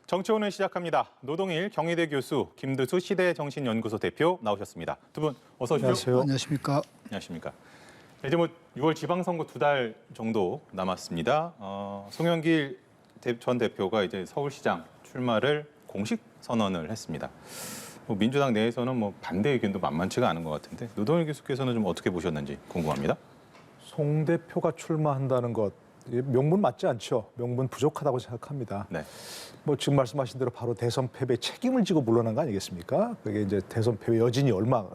정치오늘 시작합니다. 노동일 경희대 교수, 김두수 시대정신연구소 대표 나오셨습니다. 두 분 어서 오십시오. 안녕하세요. 안녕하십니까. 안녕하십니까. 이제 6월 지방선거 2달 정도 남았습니다. 송영길 전 대표가 이제 서울시장 출마를 공식 선언을 했습니다. 민주당 내에서는 반대 의견도 만만치가 않은 것 같은데 노동일 교수께서는 좀 어떻게 보셨는지 궁금합니다. 송 대표가 출마한다는 것 명분 맞지 않죠. 명분 부족하다고 생각합니다. 네. 지금 말씀하신 대로 바로 대선 패배에 책임을 지고 물러난 거 아니겠습니까? 그게 이제 대선 패배 여진이 얼마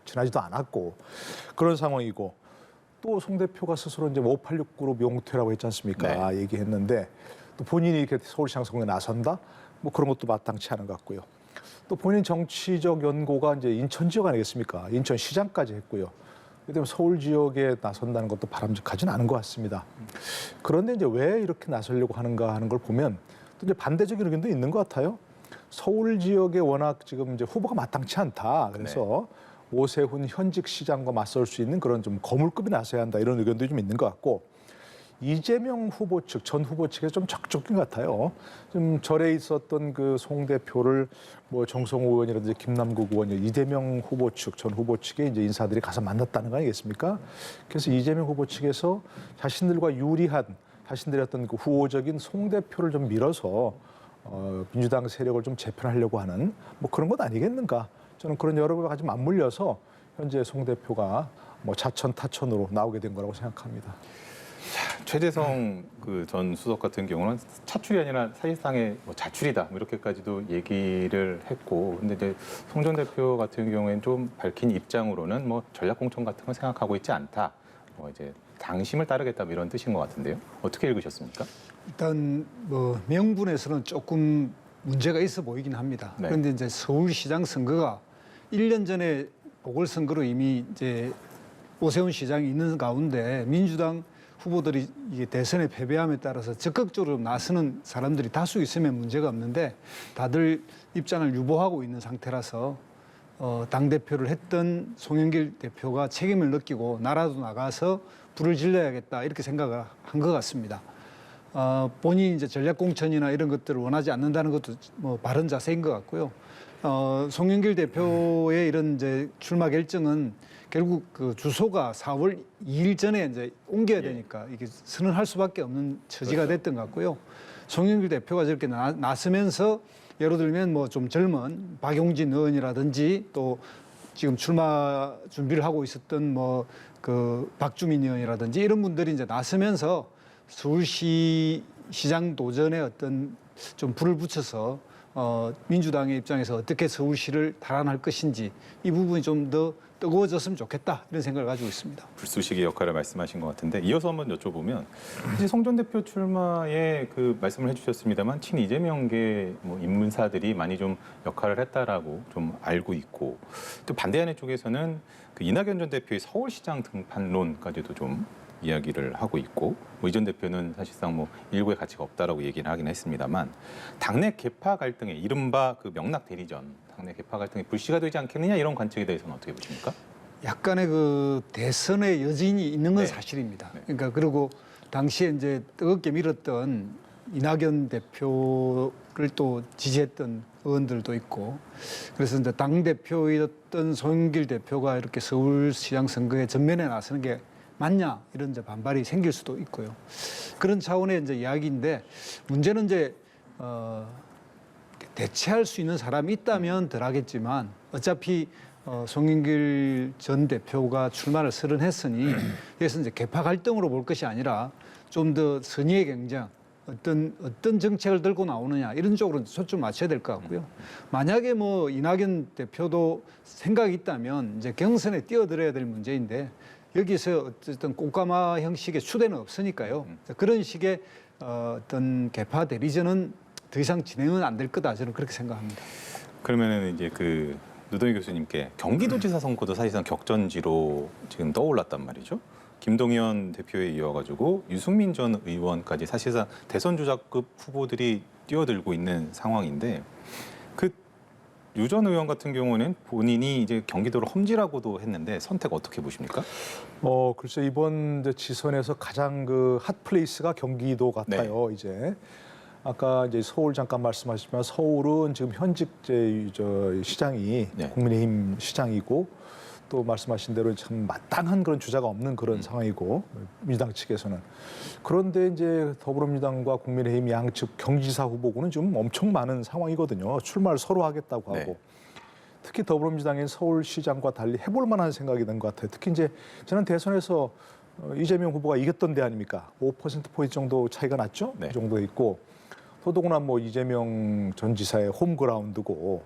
지나지도 않았고 그런 상황이고 또 송 대표가 스스로 이제 586 그룹 용퇴라고 했지 않습니까? 네. 얘기했는데 또 본인이 이렇게 서울시장 선거에 나선다? 그런 것도 마땅치 않은 것 같고요. 또 본인 정치적 연고가 이제 인천 지역 아니겠습니까? 인천시장까지 했고요. 그다음에 서울 지역에 나선다는 것도 바람직하지는 않은 것 같습니다. 그런데 이제 왜 이렇게 나서려고 하는가 하는 걸 보면 또 이제 반대적인 의견도 있는 것 같아요. 서울 지역에 워낙 지금 이제 후보가 마땅치 않다. 그래서 오세훈 현직 시장과 맞설 수 있는 그런 좀 거물급이 나서야 한다 이런 의견도 좀 있는 것 같고 이재명 후보 측, 전 후보 측에서 좀 적극적인 것 같아요. 좀 절에 있었던 그 송 대표를 정성호 의원이라든지 김남국 의원, 이재명 후보 측, 전 후보 측의 이제 인사들이 가서 만났다는 거 아니겠습니까? 그래서 이재명 후보 측에서 자신들과 유리한 자신들의 어떤 그 후호적인 송 대표를 좀 밀어서 민주당 세력을 좀 재편하려고 하는 그런 것 아니겠는가? 저는 그런 여러 가지 좀 맞물려서 현재 송 대표가 자천타천으로 나오게 된 거라고 생각합니다. 최재성 그 전 수석 같은 경우는 차출이 아니라 사실상의 자출이다 이렇게까지도 얘기를 했고 근데 이제 송 전 대표 같은 경우에는 좀 밝힌 입장으로는 전략 공천 같은 건 생각하고 있지 않다. 이제 당심을 따르겠다 이런 뜻인 것 같은데요. 어떻게 읽으셨습니까? 일단 명분에서는 조금 문제가 있어 보이긴 합니다. 네. 그런데 이제 서울시장 선거가 1년 전에 보궐선거로 이미 이제 오세훈 시장이 있는 가운데 민주당 후보들이 이게 대선에 패배함에 따라서 적극적으로 나서는 사람들이 다수 있으면 문제가 없는데 다들 입장을 유보하고 있는 상태라서 당대표를 했던 송영길 대표가 책임을 느끼고 나라도 나가서 불을 질러야겠다 이렇게 생각을 한 것 같습니다. 본인이 이제 전략공천이나 이런 것들을 원하지 않는다는 것도 바른 자세인 것 같고요. 송영길 대표의 이런 이제 출마 결정은 결국 그 주소가 4월 2일 전에 이제 옮겨야 되니까 이게 선언할 수밖에 없는 처지가 됐던 것 같고요. 송영길 대표가 저렇게 나서면서 예를 들면 좀 젊은 박용진 의원이라든지 또 지금 출마 준비를 하고 있었던 그 박주민 의원이라든지 이런 분들이 이제 나서면서 서울시 시장 도전에 어떤 좀 불을 붙여서 민주당의 입장에서 어떻게 서울시를 탈환할 것인지 이 부분이 좀 더 뜨거워졌으면 좋겠다 이런 생각을 가지고 있습니다. 불쏘시개 역할을 말씀하신 것 같은데 이어서 한번 여쭤보면 사실 송 전 대표 출마에 그 말씀을 해주셨습니다만 친이재명계 인문사들이 많이 좀 역할을 했다라고 좀 알고 있고 또 반대하는 쪽에서는 그 이낙연 전 대표의 서울시장 등판론까지도 좀 이야기를 하고 있고 이 전 대표는 사실상 일구의 가치가 없다라고 얘기를 하긴 했습니다만 당내 계파 갈등의 이른바 그 명락 대리전 당내 계파 갈등이 불씨가 되지 않겠느냐 이런 관측에 대해서는 어떻게 보십니까? 약간의 그 대선의 여진이 있는 건 사실입니다. 그러니까 그리고 당시에 이제 뜨겁게 밀었던 이낙연 대표를 또 지지했던 의원들도 있고 그래서 이제 당 대표였던 송영길 대표가 이렇게 서울시장 선거에 전면에 나서는 게 맞냐 이런 이제 반발이 생길 수도 있고요. 그런 차원의 이제 이야기인데 문제는 이제 대체할 수 있는 사람이 있다면 덜하겠지만 어차피 송영길 전 대표가 출마를 선언했으니 그래서 이제 계파 갈등으로 볼 것이 아니라 좀 더 선의의 경쟁 어떤 정책을 들고 나오느냐 이런 쪽으로 초점 맞춰야 될 것 같고요. 만약에 이낙연 대표도 생각이 있다면 이제 경선에 뛰어들어야 될 문제인데 여기서 어쨌든 꽃가마 형식의 추대는 없으니까요. 그런 식의 어떤 계파 대리전은 더 이상 진행은 안 될 거다 저는 그렇게 생각합니다. 그러면은 이제 그 노동희 교수님께 경기도지사 선거도 사실상 격전지로 지금 떠올랐단 말이죠. 김동연 대표에 이어가지고 유승민 전 의원까지 사실상 대선 주자급 후보들이 뛰어들고 있는 상황인데 그 유 전 의원 같은 경우는 본인이 이제 경기도를 험지라고도 했는데 선택 어떻게 보십니까? 글쎄 이번 지선에서 가장 그 핫플레이스가 경기도 같아요. 이제 아까 이제 서울 잠깐 말씀하셨지만 서울은 지금 현직 시장이 네. 국민의힘 시장이고 또 말씀하신 대로 참 마땅한 그런 주자가 없는 그런 상황이고 민주당 측에서는 그런데 이제 더불어민주당과 국민의힘 양측 경기지사 후보군은 좀 엄청 많은 상황이거든요. 출마를 서로 하겠다고 하고. 네. 특히 더불어민주당인 서울시장과 달리 해볼 만한 생각이 든 것 같아요. 특히 이제 지난 대선에서 이재명 후보가 이겼던 데 아닙니까? 5%포인트 정도 차이가 났죠? 네. 그 정도 있고 더더구나 뭐 이재명 전 지사의 홈그라운드고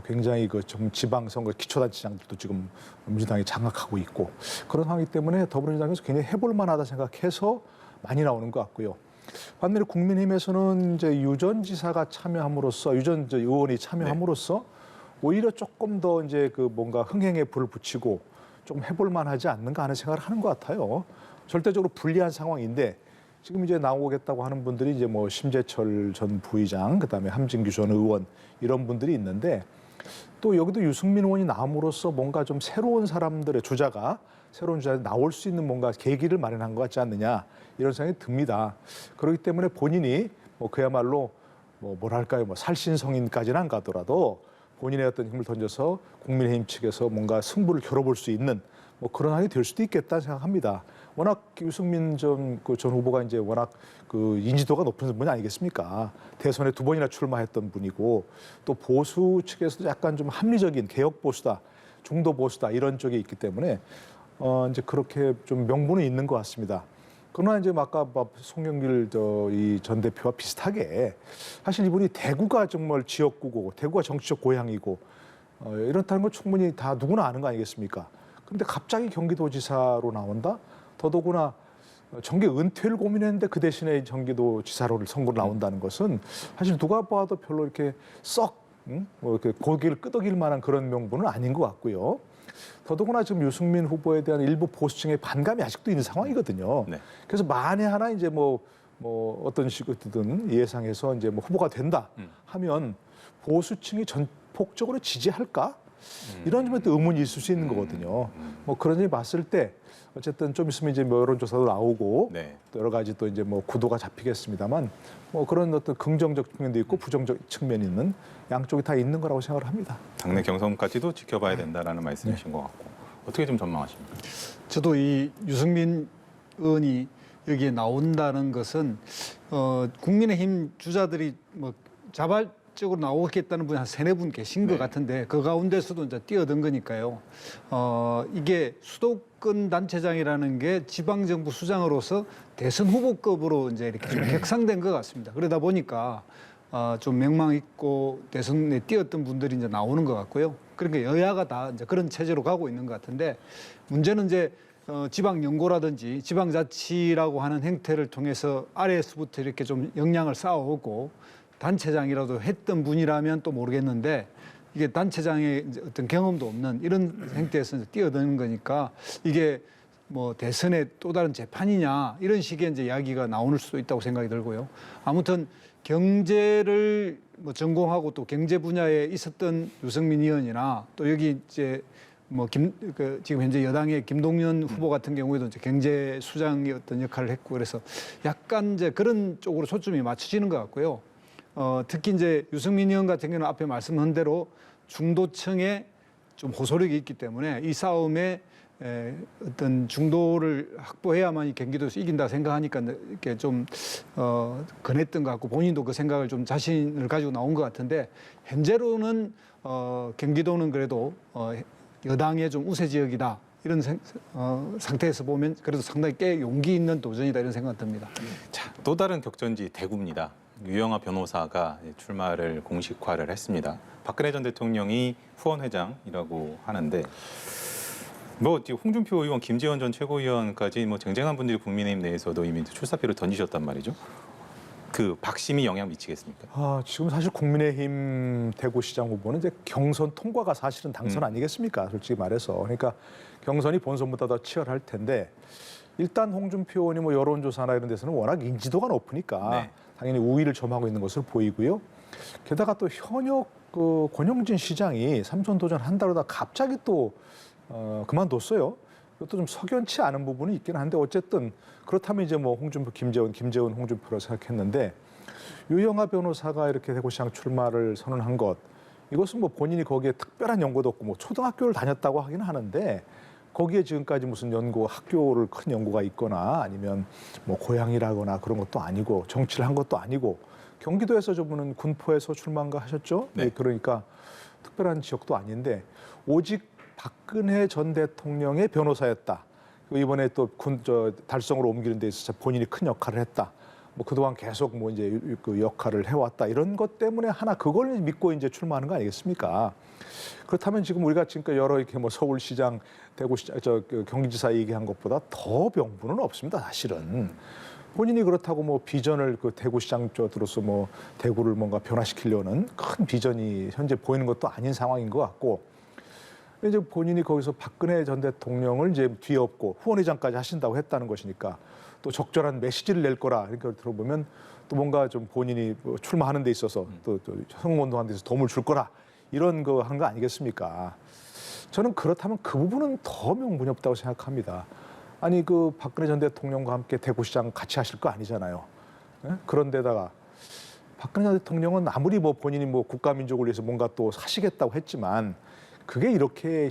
굉장히 그 좀 지방선거 기초단체장들도 지금 민주당이 장악하고 있고 그런 상황이기 때문에 더불어민주당에서 굉장히 해볼 만하다 생각해서 많이 나오는 것 같고요. 반면에 국민의힘에서는 이제 유 전 지사가 참여함으로써 유 전 의원이 참여함으로써 오히려 조금 더 이제 그 뭔가 흥행에 불을 붙이고 좀 해볼 만하지 않는가 하는 생각을 하는 것 같아요. 절대적으로 불리한 상황인데 지금 이제 나오겠다고 하는 분들이 이제 뭐 심재철 전 부의장, 그다음에 함진규 전 의원 이런 분들이 있는데 또 여기도 유승민 의원이 나옴으로써 뭔가 좀 새로운 사람들의 새로운 주자들이 나올 수 있는 뭔가 계기를 마련한 것 같지 않느냐 이런 생각이 듭니다. 그렇기 때문에 본인이 뭐 그야말로 뭐랄까요, 살신성인까지는 안 가더라도 본인의 어떤 힘을 던져서 국민의힘 측에서 뭔가 승부를 겨뤄볼 수 있는 뭐 그런 한이 될 수도 있겠다 생각합니다. 워낙 유승민 전 후보가 이제 워낙 그 인지도가 높은 분이 아니겠습니까? 대선에 2번이나 출마했던 분이고 또 보수 측에서도 약간 좀 합리적인 개혁 보수다, 중도 보수다 이런 쪽에 있기 때문에 이제 그렇게 좀 명분은 있는 것 같습니다. 그러나 이제 아까 송영길 이 전 대표와 비슷하게 사실 이분이 대구가 정말 지역구고 대구가 정치적 고향이고 이렇다는 건 충분히 다 누구나 아는 거 아니겠습니까? 그런데 갑자기 경기도지사로 나온다? 더더구나 정계 은퇴를 고민했는데 그 대신에 경기도지사로 선거로 나온다는 것은 사실 누가 봐도 별로 이렇게 뭐 이렇게 고개를 끄덕일 만한 그런 명분은 아닌 것 같고요. 더더구나 지금 유승민 후보에 대한 일부 보수층의 반감이 아직도 있는 상황이거든요. 네. 그래서 만에 하나 이제 뭐 어떤 식으로든 예상해서 이제 뭐 후보가 된다 하면 보수층이 전폭적으로 지지할까? 이런 점에 또 의문이 있을 수 있는 거거든요. 뭐 그런 점이 봤을 때 어쨌든 좀 있으면 이제 뭐 여론조사도 나오고 네. 또 여러 가지 또 이제 뭐 구도가 잡히겠습니다만 뭐 그런 어떤 긍정적 측면도 있고 부정적 측면이 있는 양쪽이 다 있는 거라고 생각을 합니다. 당내 경선까지도 지켜봐야 된다라는 말씀이신 것 같고 어떻게 좀 전망하십니까? 저도 이 유승민 의원이 여기에 나온다는 것은 국민의힘 주자들이 뭐 자발적으로 나오겠다는 분이 한 3-4분 계신 것 같은데 그 가운데서도 이제 뛰어든 거니까요. 이게 수도권 단체장이라는 게 지방정부 수장으로서 대선 후보급으로 이제 이렇게 좀 격상된 것 같습니다. 그러다 보니까 좀 명망 있고 대선에 뛰었던 분들이 이제 나오는 것 같고요. 그러니까 여야가 다 이제 그런 체제로 가고 있는 것 같은데 문제는 이제 지방 연고라든지 지방자치라고 하는 행태를 통해서 아래에서부터 이렇게 좀 역량을 쌓아오고 단체장이라도 했던 분이라면 또 모르겠는데 이게 단체장의 어떤 경험도 없는 이런 행태에서 뛰어드는 거니까 이게 뭐 대선의 또 다른 재판이냐 이런 식의 이제 이야기가 나올 수도 있다고 생각이 들고요. 아무튼 경제를 뭐 전공하고 또 경제 분야에 있었던 유승민 의원이나 또 여기 이제 뭐 지금 현재 여당의 김동연 후보 같은 경우에도 이제 경제 수장의 어떤 역할을 했고 그래서 약간 이제 그런 쪽으로 초점이 맞춰지는 것 같고요. 특히 이제 유승민 의원 같은 경우는 앞에 말씀한 대로 중도층에 좀 호소력이 있기 때문에 이 싸움에 어떤 중도를 확보해야만 이 경기도에서 이긴다 생각하니까 이렇게 좀 권했던 것 같고 본인도 그 생각을 좀 자신을 가지고 나온 것 같은데 현재로는 경기도는 그래도 여당의 좀 우세 지역이다 이런 상태에서 보면 그래도 상당히 꽤 용기 있는 도전이다 이런 생각 듭니다. 자, 또 다른 격전지 대구입니다. 유영하 변호사가 출마를 공식화를 했습니다. 박근혜 전 대통령이 후원회장이라고 하는데 뭐 홍준표 의원, 김재원 전 최고위원까지 뭐 쟁쟁한 분들이 국민의힘 내에서도 이미 출사표를 던지셨단 말이죠. 그 박심이 영향 미치겠습니까? 지금 사실 국민의힘 대구시장 후보는 이제 경선 통과가 사실은 당선 아니겠습니까? 솔직히 말해서. 그러니까 경선이 본선보다 더 치열할 텐데 일단 홍준표 의원이 뭐 여론조사나 이런 데서는 워낙 인지도가 높으니까 네. 당연히 우위를 점하고 있는 것으로 보이고요. 게다가 또 현역 그 권영진 시장이 삼선 도전한다고 하다 갑자기 또 그만뒀어요. 이것도 좀 석연치 않은 부분이 있긴 한데 어쨌든 그렇다면 이제 뭐 김재원, 홍준표로 생각했는데 유영하 변호사가 이렇게 대구시장 출마를 선언한 것, 이것은 뭐 본인이 거기에 특별한 연고도 없고 뭐 초등학교를 다녔다고 하긴 하는데 거기에 지금까지 무슨 연고, 학교를 큰 연고가 있거나 아니면 뭐 고향이라거나 그런 것도 아니고 정치를 한 것도 아니고 경기도에서 저분은 군포에서 출마인가 하셨죠? 네. 그러니까 특별한 지역도 아닌데 오직 박근혜 전 대통령의 변호사였다. 이번에 또 달성으로 옮기는 데 있어서 본인이 큰 역할을 했다. 뭐 그동안 계속 뭐 이제 그 역할을 해왔다. 이런 것 때문에 하나 그걸 믿고 이제 출마하는 거 아니겠습니까? 그렇다면 지금 우리가 지금까지 여러 이렇게 뭐 서울시장, 대구시장, 그 경기지사 얘기한 것보다 더 명분은 없습니다. 사실은. 본인이 그렇다고 뭐 비전을 그 대구시장 쪽으로서 뭐 대구를 뭔가 변화시키려는 큰 비전이 현재 보이는 것도 아닌 상황인 것 같고 이제 본인이 거기서 박근혜 전 대통령을 이제 뒤엎고 후원회장까지 하신다고 했다는 것이니까 또 적절한 메시지를 낼 거라 이렇게 들어보면 또 뭔가 좀 본인이 뭐 출마하는 데 있어서 또 선거운동하는 데 있어서 도움을 줄 거라 이런 거 한 거 아니겠습니까? 저는 그렇다면 그 부분은 더 명분이 없다고 생각합니다. 아니 그 박근혜 전 대통령과 함께 대구시장 같이 하실 거 아니잖아요. 예? 그런데다가 박근혜 전 대통령은 아무리 뭐 본인이 뭐 국가민족을 위해서 뭔가 또 하시겠다고 했지만 그게 이렇게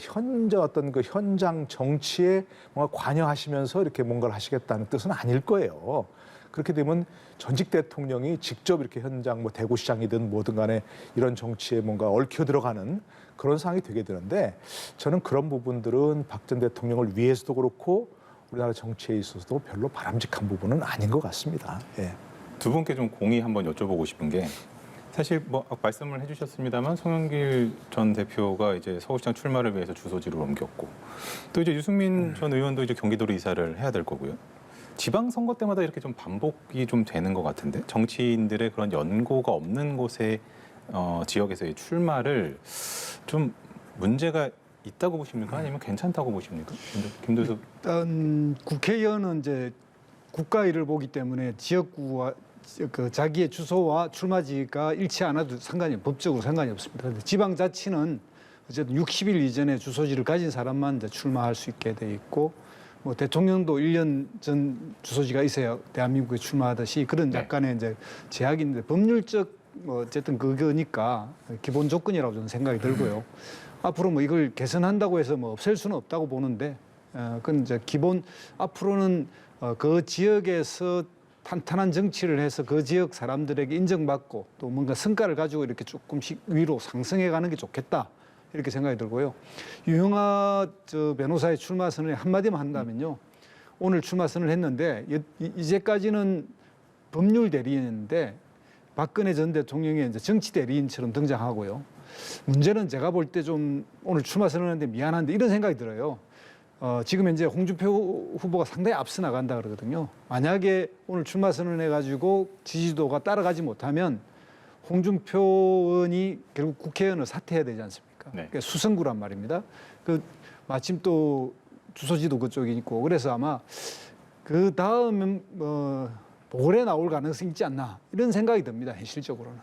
어떤 그 현장 정치에 뭔가 관여하시면서 이렇게 뭔가를 하시겠다는 뜻은 아닐 거예요. 그렇게 되면 전직 대통령이 직접 이렇게 현장 뭐 대구시장이든 뭐든 간에 이런 정치에 뭔가 얽혀 들어가는 그런 상황이 되게 되는데 저는 그런 부분들은 박 전 대통령을 위해서도 그렇고 우리나라 정치에 있어서도 별로 바람직한 부분은 아닌 것 같습니다. 예. 두 분께 좀 공의 한번 여쭤보고 싶은 게 사실 뭐 말씀을 해주셨습니다만 송영길 전 대표가 이제 서울시장 출마를 위해서 주소지를 옮겼고 또 이제 유승민 전 의원도 이제 경기도로 이사를 해야 될 거고요. 지방선거 때마다 이렇게 좀 반복이 좀 되는 것 같은데 정치인들의 그런 연고가 없는 곳의 지역에서의 출마를 좀 문제가 있다고 보십니까? 아니면 괜찮다고 보십니까? 김도수. 일단 국회의원은 이제 국가 일을 보기 때문에 지역구와 그 자기의 주소와 출마지가 일치 않아도 법적으로 상관이 없습니다. 그런데 지방자치는 어쨌든 60일 이전에 주소지를 가진 사람만 이제 출마할 수 있게 돼 있고 뭐 대통령도 1년 전 주소지가 있어야 대한민국에 출마하듯이 그런 약간의 이제 제약인데 법률적 뭐 어쨌든 그거니까 기본 조건이라고 저는 생각이 들고요. 앞으로 뭐 이걸 개선한다고 해서 뭐 없앨 수는 없다고 보는데 그건 이제 기본 앞으로는 그 지역에서 탄탄한 정치를 해서 그 지역 사람들에게 인정받고 또 뭔가 성과를 가지고 이렇게 조금씩 위로 상승해 가는 게 좋겠다. 이렇게 생각이 들고요. 유영하 변호사의 출마 선언에 한마디만 한다면요. 오늘 출마 선언을 했는데 이제까지는 법률 대리인인데 박근혜 전 대통령의 이제 정치 대리인처럼 등장하고요. 문제는 제가 볼 때 좀 오늘 출마 선언했는데 미안한데 이런 생각이 들어요. 지금 현재 홍준표 후보가 상당히 앞서 나간다 그러거든요. 만약에 오늘 출마 선언해가지고 지지도가 따라가지 못하면 홍준표 의원이 결국 국회의원을 사퇴해야 되지 않습니까? 네. 그러니까 수성구란 말입니다. 마침 또 주소지도 그쪽이 있고 그래서 아마 그 다음은 볼에 나올 가능성이 있지 않나 이런 생각이 듭니다. 현실적으로는.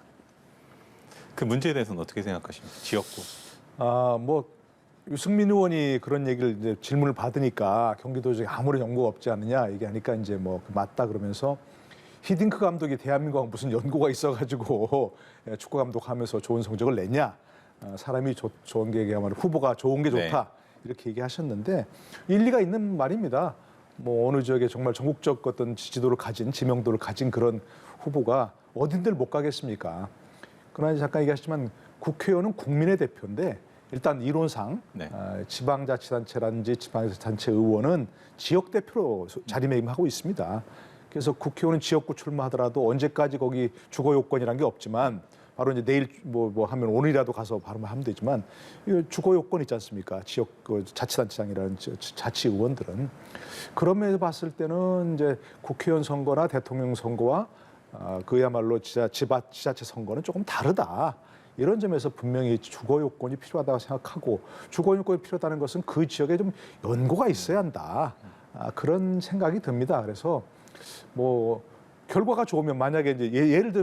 그 문제에 대해서는 어떻게 생각하십니까? 지역구. 뭐 유승민 의원이 그런 얘기를 이제 질문을 받으니까 경기도 지역에 아무런 연고가 없지 않느냐 얘기하니까 이제 뭐 맞다 그러면서 히딩크 감독이 대한민국하고 무슨 연고가 있어가지고 축구 감독하면서 좋은 성적을 냈냐 사람이 좋은 게야말로 후보가 좋은 게 좋다 네. 이렇게 얘기하셨는데 일리가 있는 말입니다. 뭐 어느 지역에 정말 전국적 어떤 지지도를 가진 지명도를 가진 그런 후보가 어딘들 못 가겠습니까? 그러나 잠깐 얘기하셨지만 국회의원은 국민의 대표인데 일단 이론상 네. 지방자치단체라든지 지방자치단체 의원은 지역 대표로 자리매김하고 있습니다. 그래서 국회의원은 지역구 출마하더라도 언제까지 거기 주거 요건이란 게 없지만 바로 이제 내일 뭐 하면 오늘이라도 가서 바로 하면 되지만 이 주거 요건 있지 않습니까? 지역 그 자치단체장이라는 자치의원들은 그런 면에서 봤을 때는 이제 국회의원 선거나 대통령 선거와 그야말로 지자체 선거는 조금 다르다. 이런 점에서 분명히 주거 요건이 필요하다고 생각하고 주거 요건이 필요하다는 것은 그 지역에 좀 연고가 있어야 한다. 그런 생각이 듭니다. 그래서 뭐 결과가 좋으면 만약에 이제 예를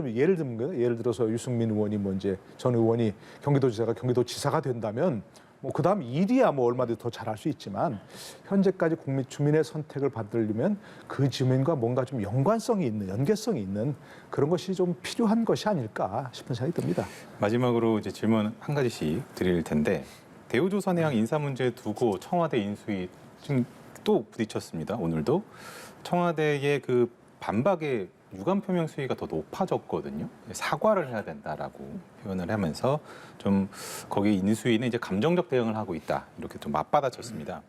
들어서 유승민 의원이 뭐 이제 전 의원이 경기도지사가 된다면 뭐 그다음 일이야 뭐 얼마든지 더 잘할 수 있지만 현재까지 주민의 선택을 받으려면 그 주민과 뭔가 좀 연관성이 있는 연계성이 있는 그런 것이 좀 필요한 것이 아닐까 싶은 생각이 듭니다. 마지막으로 이제 질문 한 가지씩 드릴 텐데 대우조선해양 인사 문제 두고 청와대 인수위 지금 또 부딪혔습니다. 오늘도 청와대의 그 반박의 유감 표명 수위가 더 높아졌거든요. 사과를 해야 된다라고 표현을 하면서 좀 거기 인수위는 이제 감정적 대응을 하고 있다 이렇게 좀 맞받아쳤습니다.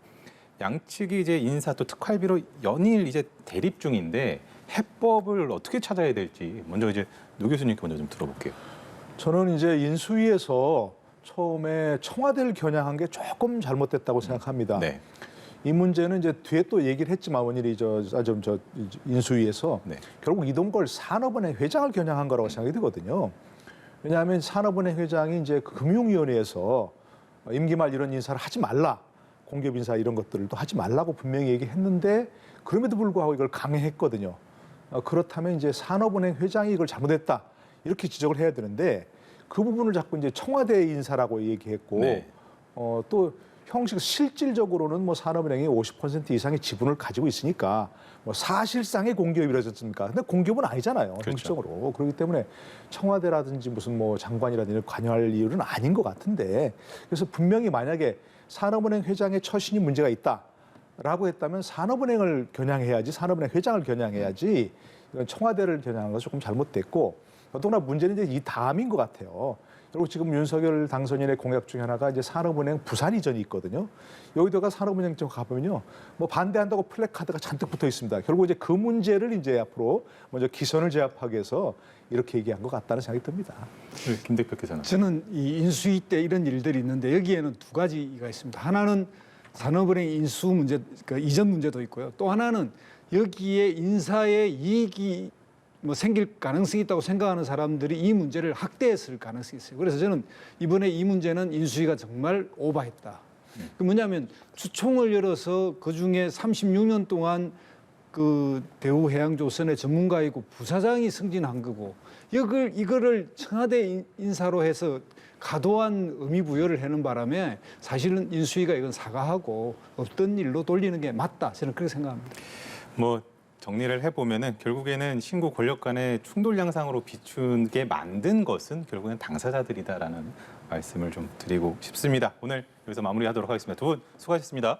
양측이 이제 인사 또 특활비로 연일 이제 대립 중인데 해법을 어떻게 찾아야 될지 먼저 이제 노 교수님께 먼저 좀 들어볼게요. 저는 이제 인수위에서 처음에 청와대를 겨냥한 게 조금 잘못됐다고 생각합니다. 네. 이 문제는 이제 뒤에 또 얘기를 했지만 원일이 인수위에서 네. 결국 이동걸 산업은행 회장을 겨냥한 거라고 생각이 들거든요. 왜냐하면 산업은행 회장이 이제 그 금융위원회에서 임기 말 이런 인사를 하지 말라, 공기업 인사 이런 것들도 하지 말라고 분명히 얘기했는데 그럼에도 불구하고 이걸 강행했거든요. 그렇다면 이제 산업은행 회장이 이걸 잘못했다 이렇게 지적을 해야 되는데 그 부분을 자꾸 이제 청와대 인사라고 얘기했고 네. 또 형식 실질적으로는 뭐 산업은행이 50% 이상의 지분을 가지고 있으니까 뭐 사실상의 공기업이라지 않습니까? 근데 공기업은 아니잖아요. 그렇죠. 형식적으로. 그렇기 때문에 청와대라든지 무슨 뭐 장관이라든지 관여할 이유는 아닌 것 같은데 그래서 분명히 만약에 산업은행 회장의 처신이 문제가 있다라고 했다면 산업은행을 겨냥해야지 산업은행 회장을 겨냥해야지 이건 청와대를 겨냥한 것이 조금 잘못됐고 더구나 문제는 이제 이 다음인 것 같아요. 그리고 지금 윤석열 당선인의 공약 중에 하나가 이제 산업은행 부산 이전이 있거든요. 여기다가 산업은행 쪽 가보면요, 뭐 반대한다고 플래카드가 잔뜩 붙어 있습니다. 결국 이제 그 문제를 이제 앞으로 먼저 기선을 제압하기 위해서 이렇게 얘기한 것 같다는 생각이 듭니다. 김 대표께서는 저는 이 인수위 때 이런 일들이 있는데 여기에는 두 가지가 있습니다. 하나는 산업은행 인수 문제, 그 이전 문제도 있고요. 또 하나는 여기에 인사의 이익이 뭐 생길 가능성이 있다고 생각하는 사람들이 이 문제를 확대했을 가능성이 있어요. 그래서 저는 이번에 이 문제는 인수위가 정말 오바했다. 그 뭐냐면 주총을 열어서 그 중에 36년 동안 그 대우해양조선의 전문가이고 부사장이 승진한 거고 이거를 청와대 인사로 해서 과도한 의미 부여를 하는 바람에 사실은 인수위가 이건 사과하고 없던 일로 돌리는 게 맞다. 저는 그렇게 생각합니다. 뭐 정리를 해보면은 결국에는 신구 권력 간의 충돌 양상으로 비추게 만든 것은 결국엔 당사자들이다라는 말씀을 좀 드리고 싶습니다. 오늘 여기서 마무리하도록 하겠습니다. 두 분 수고하셨습니다.